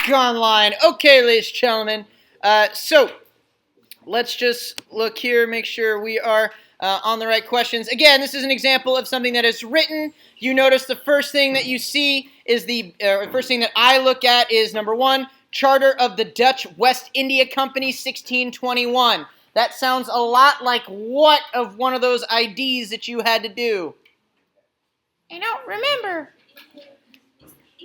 back online. Okay, ladies and gentlemen. So let's just look here, make sure we are on the right questions. Again, this is an example of something that is written. You notice the first thing that you see is the first thing that I look at is number 1, Charter of the Dutch West India Company, 1621. That sounds a lot like what of one of those IDs that you had to do? I don't remember.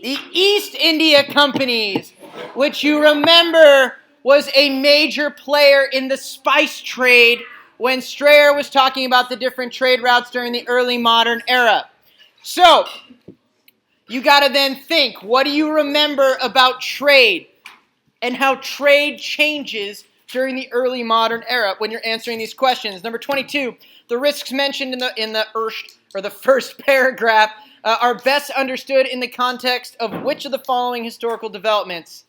The East India Companies, which you remember was a major player in the spice trade when Strayer was talking about the different trade routes during the early modern era. So, you got to then think, what do you remember about trade and how trade changes during the early modern era when you're answering these questions? Number 22, the risks mentioned in the first paragraph are best understood in the context of which of the following historical developments?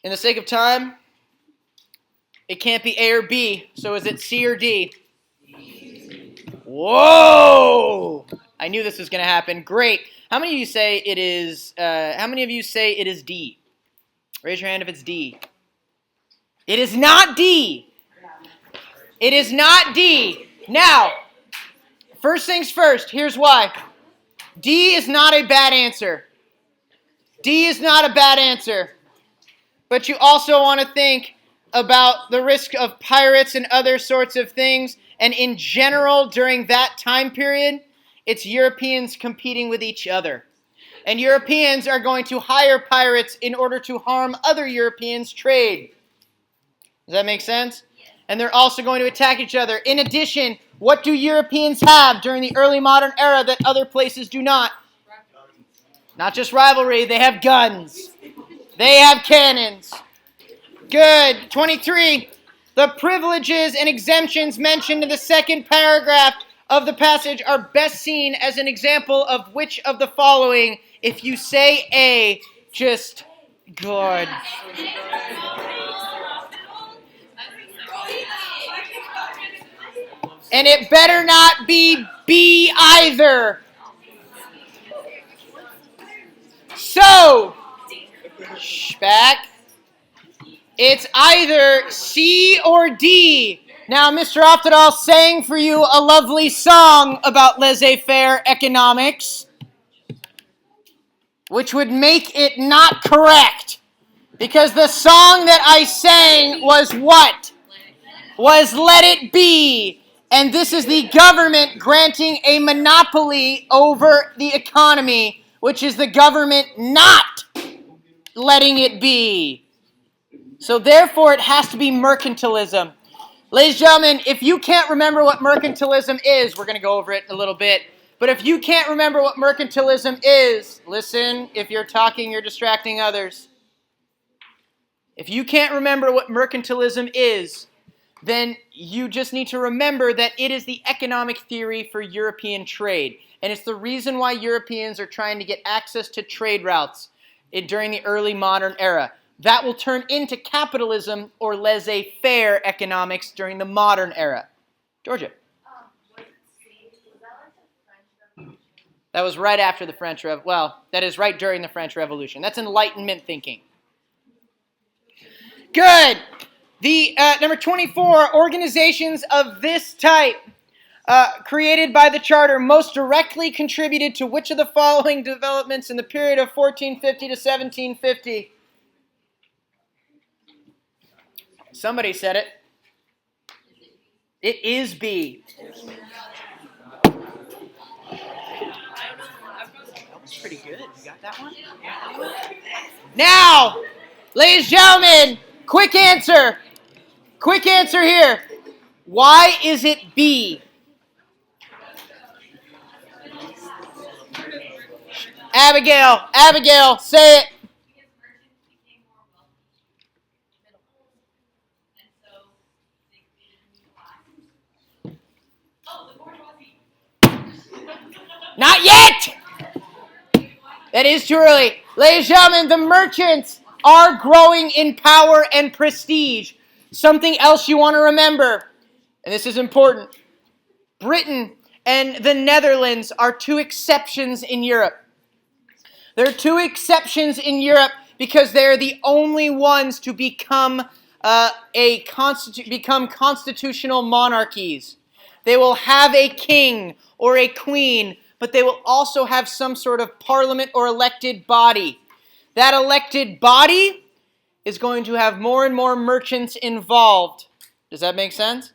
In the sake of time, it can't be A or B, so is it C or D? Whoa! I knew this was going to happen. Great. How many of you say it is? How many of you say it is D? Raise your hand if it's D. It is not D. It is not D. Now, first things first. Here's why. D is not a bad answer. D is not a bad answer. But you also want to think about the risk of pirates and other sorts of things. And in general, during that time period, it's Europeans competing with each other. And Europeans are going to hire pirates in order to harm other Europeans' trade. Does that make sense? And they're also going to attack each other. In addition, what do Europeans have during the early modern era that other places do not? Not just rivalry, they have guns. They have cannons. Good. 23. The privileges and exemptions mentioned in the second paragraph of the passage are best seen as an example of which of the following. If you say A, just good. And it better not be B either. So, back. It's either C or D. Now, Mr. Oftedal sang for you a lovely song about laissez-faire economics, which would make it not correct. Because the song that I sang was what? Was Let It Be. And this is the government granting a monopoly over the economy, which is the government not letting it be. So therefore, it has to be mercantilism. Ladies and gentlemen, if you can't remember what mercantilism is, we're going to go over it a little bit. But if you can't remember what mercantilism is, listen, if you're talking, you're distracting others. If you can't remember what mercantilism is, then you just need to remember that it is the economic theory for European trade. And it's the reason why Europeans are trying to get access to trade routes during the early modern era. That will turn into capitalism or laissez-faire economics during the modern era. Georgia. That was right after the French Revolution. Well, that is right during the French Revolution. That's Enlightenment thinking. Good. The number 24, organizations of this type created by the Charter most directly contributed to which of the following developments in the period of 1450 to 1750? Somebody said it. It is B. That was pretty good. You got that one? Now, ladies and gentlemen, quick answer. Quick answer here. Why is it B? Abigail, say it. Not yet! That is too early. Ladies and gentlemen, the merchants are growing in power and prestige. Something else you want to remember, and this is important. Britain and the Netherlands are two exceptions in Europe. There are two exceptions in Europe because they're the only ones to become constitutional monarchies. They will have a king or a queen, but they will also have some sort of parliament or elected body. That elected body is going to have more and more merchants involved. Does that make sense?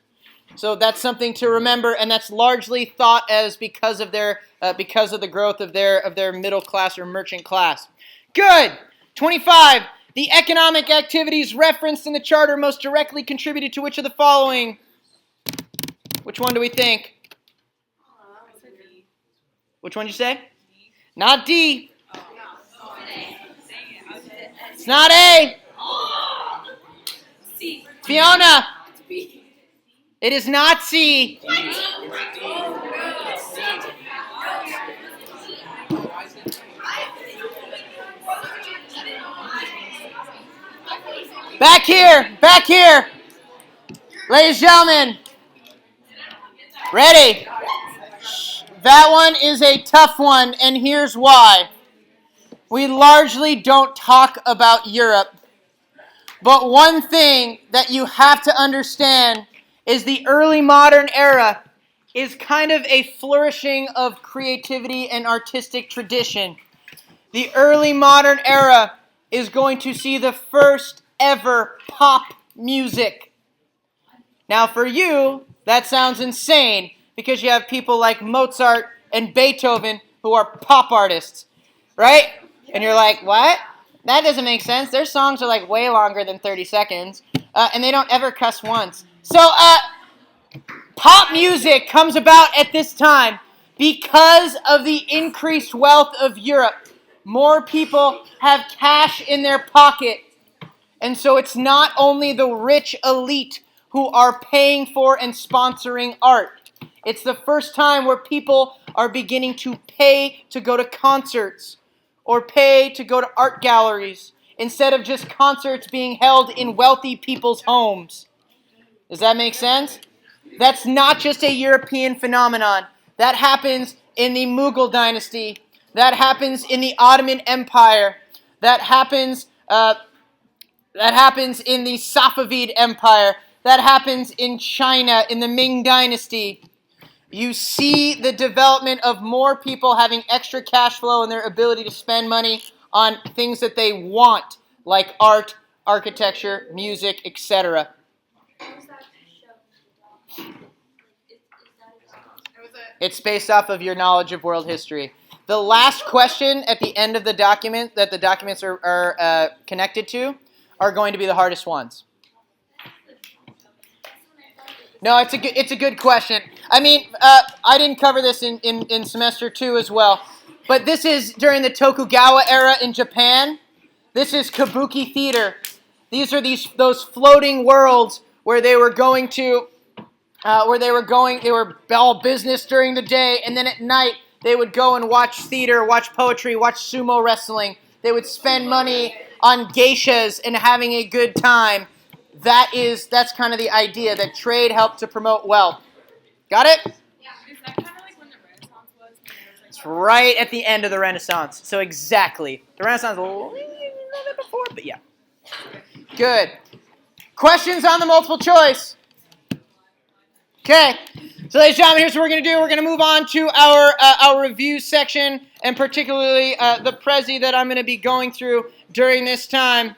So that's something to remember, and that's largely thought as because of the growth of their middle class or merchant class. Good. 25. The economic activities referenced in the charter most directly contributed to which of the following? Which one do we think? Which one did you say? Not D. It's not A. Fiona. It is not C. Back here. Ladies and gentlemen. Ready? That one is a tough one, and here's why. We largely don't talk about Europe. But one thing that you have to understand is the early modern era is kind of a flourishing of creativity and artistic tradition. The early modern era is going to see the first ever pop music. Now for you, that sounds insane because you have people like Mozart and Beethoven who are pop artists, right? And you're like, what? That doesn't make sense. Their songs are like way longer than 30 seconds, and they don't ever cuss once. So, pop music comes about at this time because of the increased wealth of Europe. More people have cash in their pocket, and so it's not only the rich elite who are paying for and sponsoring art. It's the first time where people are beginning to pay to go to concerts or pay to go to art galleries instead of just concerts being held in wealthy people's homes. Does that make sense? That's not just a European phenomenon. That happens in the Mughal dynasty. That happens in the Ottoman Empire. That happens in the Safavid Empire. That happens in China, in the Ming dynasty. You see the development of more people having extra cash flow and their ability to spend money on things that they want, like art, architecture, music, etc. It's based off of your knowledge of world history. The last question at the end of the document that the documents are connected to are going to be the hardest ones. No, it's a good question. I mean, I didn't cover this in semester 2 as well, but this is during the Tokugawa era in Japan. This is kabuki theater. These are those floating worlds where they were going to, they were all business during the day, and then at night they would go and watch theater, watch poetry, watch sumo wrestling. They would spend money on geishas and having a good time. That's kind of the idea, that trade helped to promote wealth. Got it? Yeah. Is that kind of like when the Renaissance was? It's right at the end of the Renaissance. So exactly. The Renaissance a little bit before, but yeah. Good. Questions on the multiple choice? Okay. So ladies and gentlemen, here's what we're going to do. We're going to move on to our review section, and particularly the Prezi that I'm going to be going through during this time.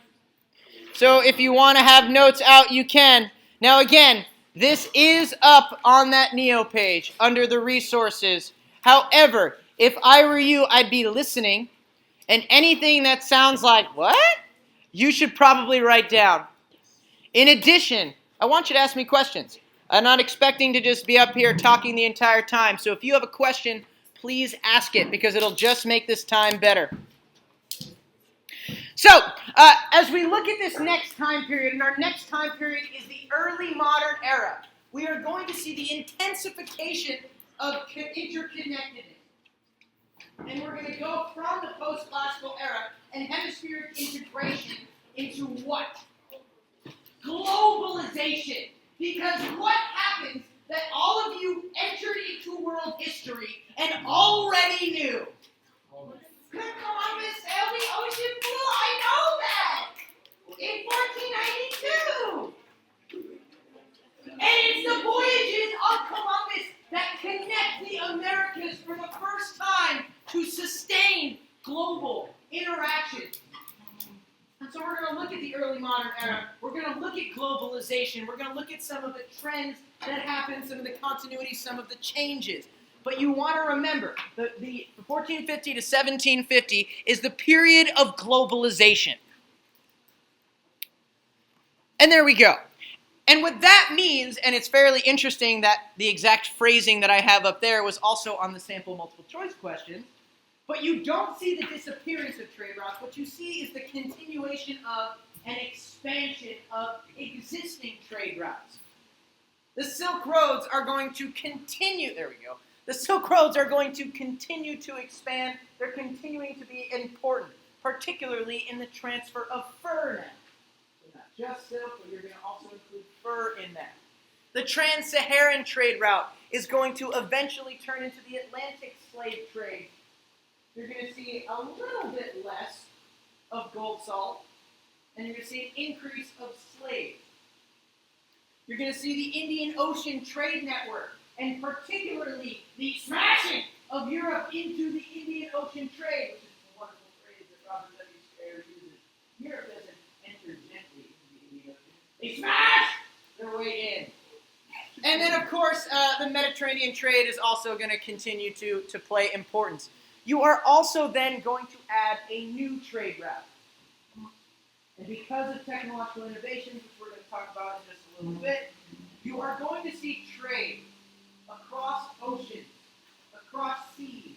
So if you want to have notes out, you can. Now again, this is up on that Neo page under the resources. However, if I were you, I'd be listening, and anything that sounds like, what? You should probably write down. In addition, I want you to ask me questions. I'm not expecting to just be up here talking the entire time. So if you have a question, please ask it, because it'll just make this time better. So, as we look at this next time period, and our next time period is the early modern era, we are going to see the intensification of interconnectedness. And we're going to go from the post-classical era and hemispheric integration into what? Globalization. Because what happens that all of you entered into world history and already knew? Columbus modern era, we're going to look at globalization. We're going to look at some of the trends that happen, some of the continuities, some of the changes. But you want to remember, the 1450 to 1750 is the period of globalization. And there we go. And what that means, and it's fairly interesting that the exact phrasing that I have up there was also on the sample multiple choice questions, but you don't see the disappearance of trade routes. What you see is the continuation of an expansion of existing trade routes. The Silk Roads are going to continue, there we go. The Silk Roads are going to continue to expand. They're continuing to be important, particularly in the transfer of fur now. Not just silk, but you're going to also include fur in that. The Trans-Saharan trade route is going to eventually turn into the Atlantic slave trade. You're going to see a little bit less of gold salt, and you're going to see an increase of slaves. You're going to see the Indian Ocean trade network, and particularly the smashing of Europe into the Indian Ocean trade, which is a wonderful phrase that Robert W. Square uses. Europe doesn't enter gently into the Indian Ocean. They smash their way in. And then, of course, the Mediterranean trade is also going to continue to play importance. You are also then going to add a new trade route. And because of technological innovations, which we're going to talk about in just a little bit, you are going to see trade across oceans, across seas.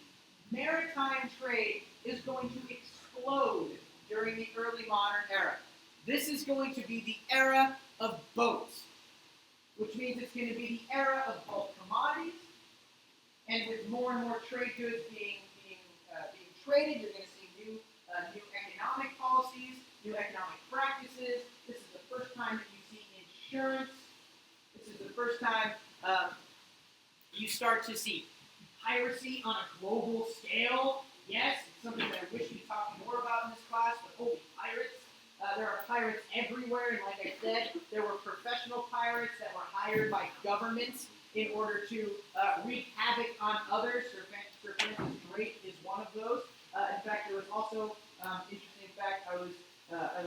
Maritime trade is going to explode during the early modern era. This is going to be the era of boats, which means it's going to be the era of bulk commodities, and with more and more trade goods being traded, you're going to see new economic policies, new economic practices. This is the first time that you see insurance. This is the first time you start to see piracy on a global scale. Yes, it's something that I wish we talked more about in this class, but holy pirates. There are pirates everywhere, and like I said, there were professional pirates that were hired by governments in order to wreak havoc on others. Sir Francis Drake is one of those. In fact, there was also interesting fact. I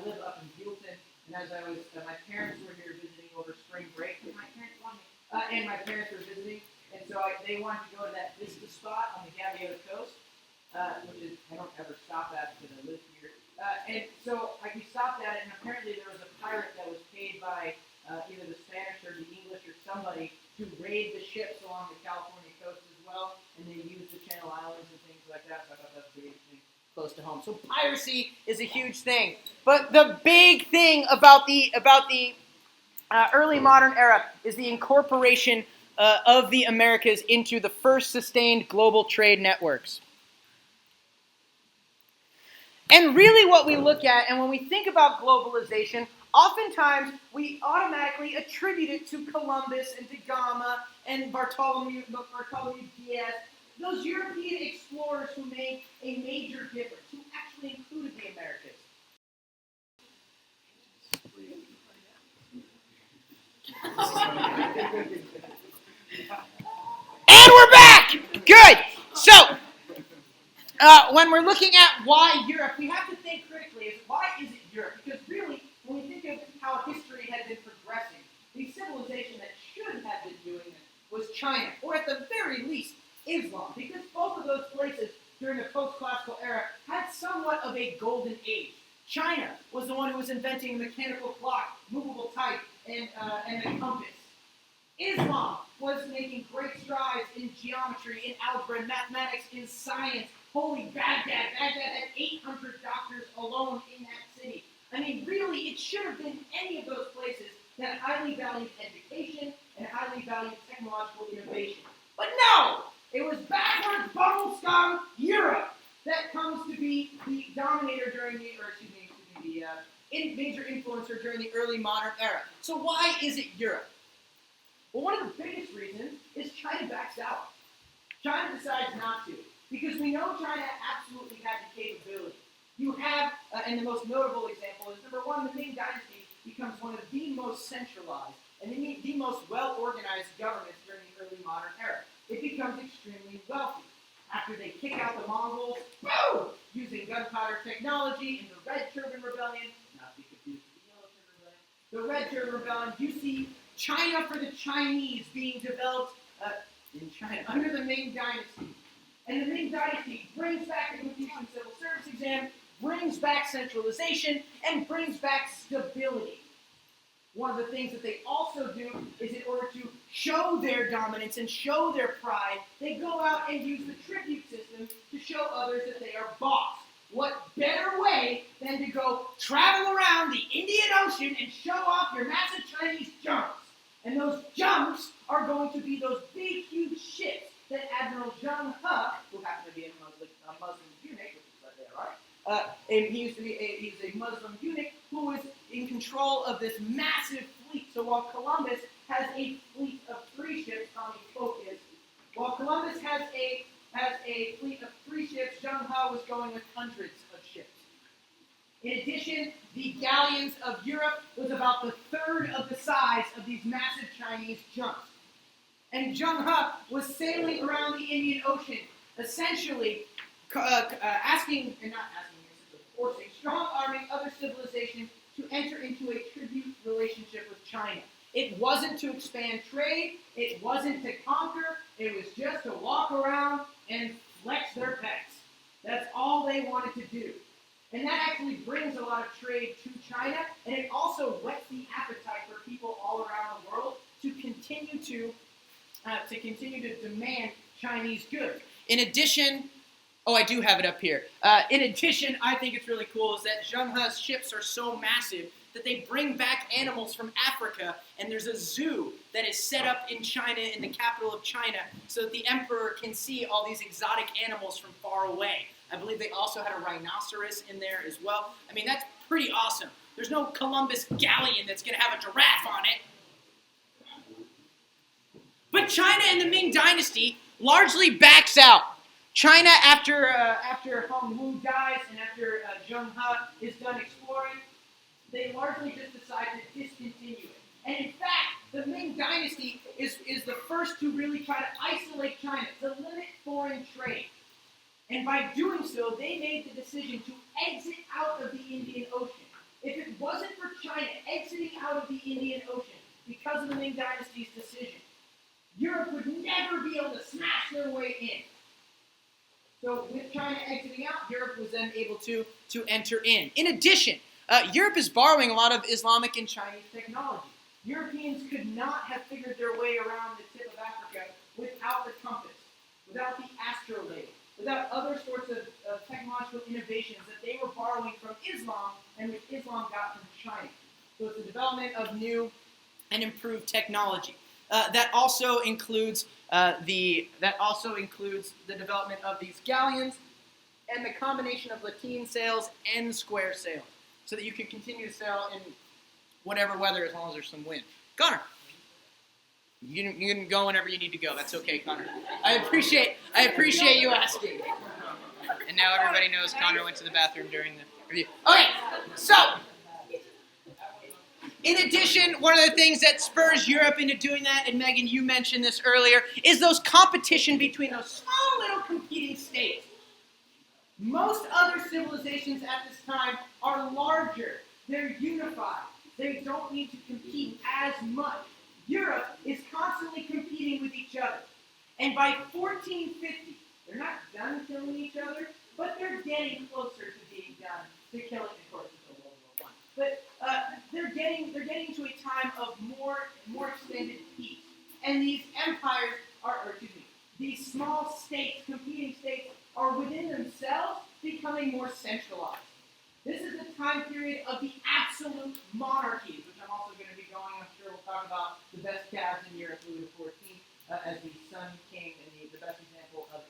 live up in Buellton, and as I was, my parents were here visiting over spring break. And my parents were visiting, and so they wanted to go to that Vista spot on the Gaviota Coast, which is I don't ever stop at because I live here. And so we stopped at it, and apparently there was a pirate that was paid by either the Spanish or the English or somebody to raid the ships along the California coast as well, and they used the Channel Islands and things like that. So I thought that was pretty interesting, close to home. So piracy is a huge thing, but the big thing about the early modern era is the incorporation of the Americas into the first sustained global trade networks. And really what we look at, and when we think about globalization, oftentimes we automatically attribute it to Columbus and Da Gama and Bartholomew Diaz, those European explorers who made a major difference, who actually included the Americas. And we're back! Good! So, when we're looking at why Europe, we have to think critically, why is it Europe? Because really, when we think of how history had been progressing, the civilization that should have been doing it was China, or at the very least, Islam, because both of those places during the post-classical era had somewhat of a golden age. China was the one who was inventing the mechanical clock, movable type, and the compass. Islam was making great strides in geometry, in algebra, in mathematics, in science. Holy Baghdad! Baghdad had 800 doctors alone in that city. I mean, really, it should have been any of those places that highly valued education and highly valued technological innovation. But no! It was backward, bubble-scum Europe that comes to be the dominator during the, major influencer during the early modern era. So why is it Europe? Well, one of the biggest reasons is China backs out. China decides not to, because we know China absolutely had the capability. You have, and the most notable example is, number one, the Ming Dynasty becomes one of the most centralized and the most well-organized governments during the early modern era. It becomes extremely wealthy. After they kick out the Mongols, boom, using gunpowder technology in the Red Turban Rebellion, not to be confused with the Yellow the Red Turtle Rebellion, you see China for the Chinese being developed in China under the Ming Dynasty. And the Ming Dynasty brings back the Confucian Civil Service exam, brings back centralization, and brings back stability. One of the things that they also do is, in order to show their dominance and show their pride, they go out and use the tribute system to show others that they are boss. What better way than to go travel around the Indian Ocean and show off your massive Chinese jumps? And those jumps are going to be those big, huge ships that Admiral Zheng He, who happened to be a Muslim eunuch, which is right there, right? And he's a Muslim eunuch who was in control of this massive fleet. So while Columbus has a fleet of 3 ships, Tommy Folk is, while Columbus has a fleet of 3 ships, Zheng He was going with hundreds of ships. In addition, the galleons of Europe was about the third of the size of these massive Chinese jumps. And Zheng He was sailing around the Indian Ocean, essentially forcing, strong-arming other civilizations to enter into a tribute relationship with China. It wasn't to expand trade, it wasn't to conquer, it was just to walk around and flex their pecs. That's all they wanted to do. And that actually brings a lot of trade to China, and it also whets the appetite for people all around the world to continue to demand Chinese goods. In addition, I do have it up here. In addition, I think it's really cool is that Zheng He's ships are so massive that they bring back animals from Africa, and there's a zoo that is set up in China, in the capital of China, so that the emperor can see all these exotic animals from far away. I believe they also had a rhinoceros in there as well. I mean, that's pretty awesome. There's no Columbus galleon that's going to have a giraffe on it. But China in the Ming Dynasty largely backs out. China, after Hong Wu dies and after Zheng He is done exploring, they largely just decide to discontinue it. And in fact, the Ming Dynasty is the first to really try to isolate China, to limit foreign trade. And by doing so, they made the decision to exit out of the Indian Ocean. If it wasn't for China exiting out of the Indian Ocean because of the Ming Dynasty's decision, Europe would never be able to smash their way in. So with China exiting out, Europe was then able to enter in. In addition, Europe is borrowing a lot of Islamic and Chinese technology. Europeans could not have figured their way around the tip of Africa without the compass, without the astrolabe, without other sorts of technological innovations that they were borrowing from Islam and which Islam got from China. So it's the development of new and improved technology. That also includes the development of these galleons and the combination of lateen sails and square sails, so that you can continue to sail in whatever weather as long as there's some wind. Connor, you can go whenever you need to go. That's okay, Connor. I appreciate you asking. And now everybody knows Connor went to the bathroom during the review. Okay, so in addition, one of the things that spurs Europe into doing that, and Megan, you mentioned this earlier, is those competition between those small little competing states. Most other civilizations at this time are larger. They're unified. They don't need to compete as much. Europe is constantly competing with each other. And by 1450, they're not done killing each other, but they're getting closer to being done to killing, of course, until World War I. But they're getting to a time of more extended peace. And these empires these small states, competing states, are within themselves becoming more centralized. This is the time period of the absolute monarchies, which I'm also going to be going. I'm sure we'll talk about the best calves in Europe, Louis XIV, as the Sun King and the best example of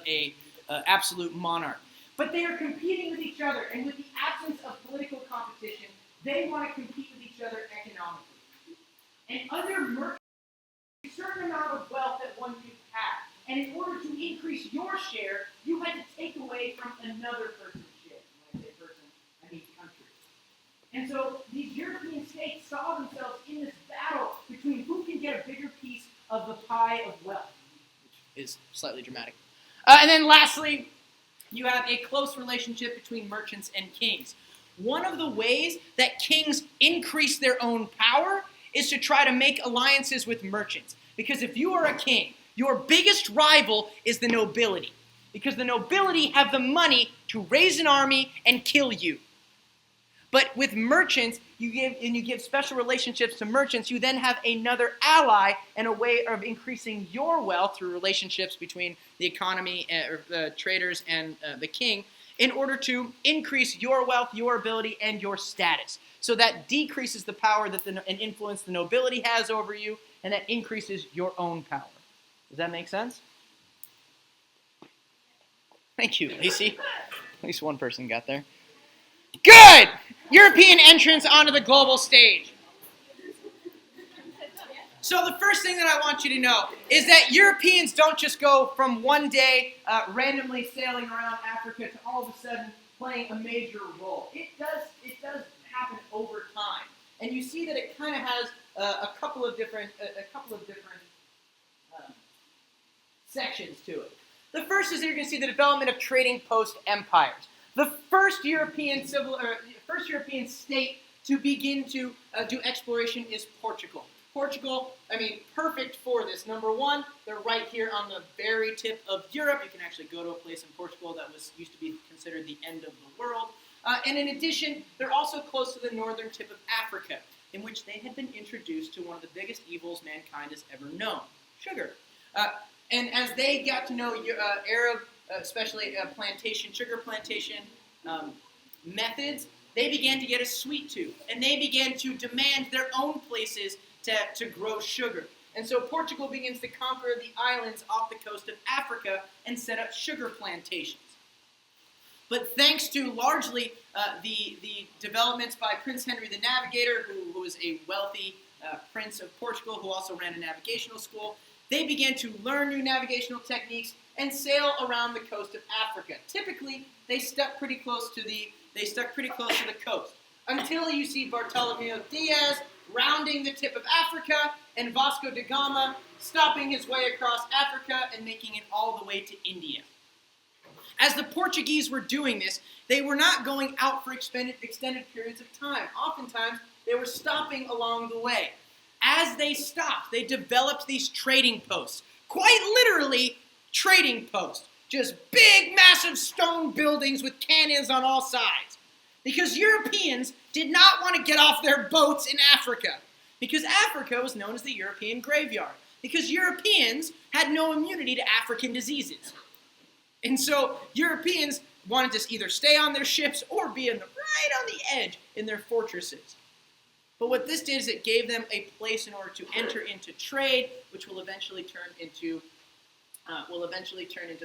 a absolute monarch. But they are competing with each other, and with the absence of political competition, they want to compete with each other economically. And other merchants have a certain amount of wealth that one could have. And in order to increase your share, you had to take away from another person's share. When I say person, I mean country. And so these European states saw themselves in this battle between who can get a bigger piece of the pie of wealth, which is slightly dramatic. And then lastly, you have a close relationship between merchants and kings. one of the ways that kings increase their own power is to try to make alliances with merchants. Because if you are a king, your biggest rival is the nobility. Because the nobility have the money to raise an army and kill you. But with merchants, you give special relationships to merchants, you then have another ally and a way of increasing your wealth through relationships between the economy, the traders, and the king, in order to increase your wealth, your ability, and your status. So that decreases the power and influence the nobility has over you, and that increases your own power. Does that make sense? Thank you, Lacey. At least one person got there. Good! European entrance onto the global stage. So the first thing that I want you to know is that Europeans don't just go from one day randomly sailing around Africa to all of a sudden playing a major role. It does happen over time, and you see that it kind of has a couple of different sections to it. The first is that you're going to see the development of trading post empires. The first European state to begin to do exploration is Portugal. Portugal, perfect for this. Number one, they're right here on the very tip of Europe. You can actually go to a place in Portugal that used to be considered the end of the world. And in addition, they're also close to the northern tip of Africa, in which they had been introduced to one of the biggest evils mankind has ever known, sugar. And as they got to know Arab, especially sugar plantation methods, they began to get a sweet tooth, and they began to demand their own places to grow sugar. And so Portugal begins to conquer the islands off the coast of Africa and set up sugar plantations. But thanks to largely the developments by Prince Henry the Navigator, who was a wealthy prince of Portugal who also ran a navigational school, they began to learn new navigational techniques and sail around the coast of Africa. Typically, they stuck pretty close to the coast, until you see Bartolomeo Diaz rounding the tip of Africa and Vasco da Gama stopping his way across Africa and making it all the way to India. As the Portuguese were doing this, they were not going out for extended periods of time. Oftentimes, they were stopping along the way. As they stopped, they developed these trading posts. Quite literally, trading posts. Just big, massive stone buildings with cannons on all sides. Because Europeans did not want to get off their boats in Africa. Because Africa was known as the European graveyard. Because Europeans had no immunity to African diseases. And so Europeans wanted to either stay on their ships or be right on the edge in their fortresses. But what this did is it gave them a place in order to enter into trade, which will eventually turn into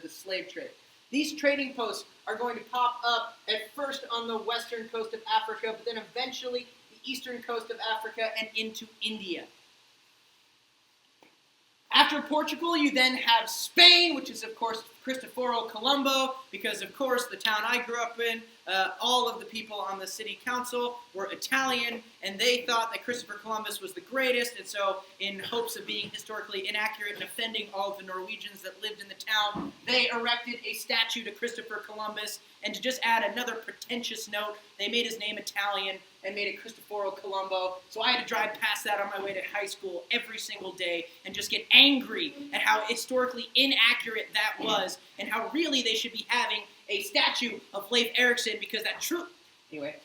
the slave trade. These trading posts are going to pop up at first on the western coast of Africa, but then eventually the eastern coast of Africa and into India. After Portugal, you then have Spain, which is, of course, Cristoforo Colombo, because, of course, the town I grew up in, all of the people on the city council were Italian, and they thought that Christopher Columbus was the greatest, and so in hopes of being historically inaccurate and offending all of the Norwegians that lived in the town, they erected a statue to Christopher Columbus, and to just add another pretentious note, they made his name Italian and made it Cristoforo Colombo, so I had to drive past that on my way to high school every single day and just get angry at how historically inaccurate that was, and how really they should be having a statue of Leif Erikson, because that true... Anyway,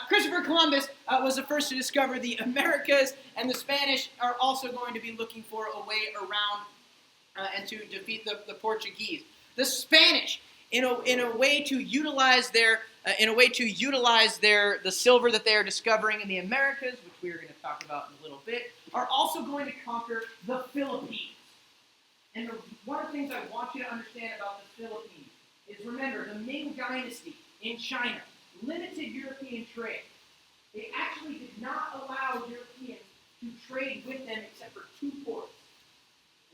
Christopher Columbus was the first to discover the Americas, and the Spanish are also going to be looking for a way around and to defeat the Portuguese. The Spanish, in a way to utilize the silver that they are discovering in the Americas, which we are going to talk about in a little bit, are also going to conquer the Philippines. And one of the things I want you to understand about the Philippines is, remember, the Ming Dynasty in China limited European trade. They actually did not allow Europeans to trade with them except for two ports.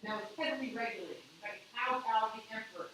And that was heavily regulated. In fact, Cao Cao, the emperor,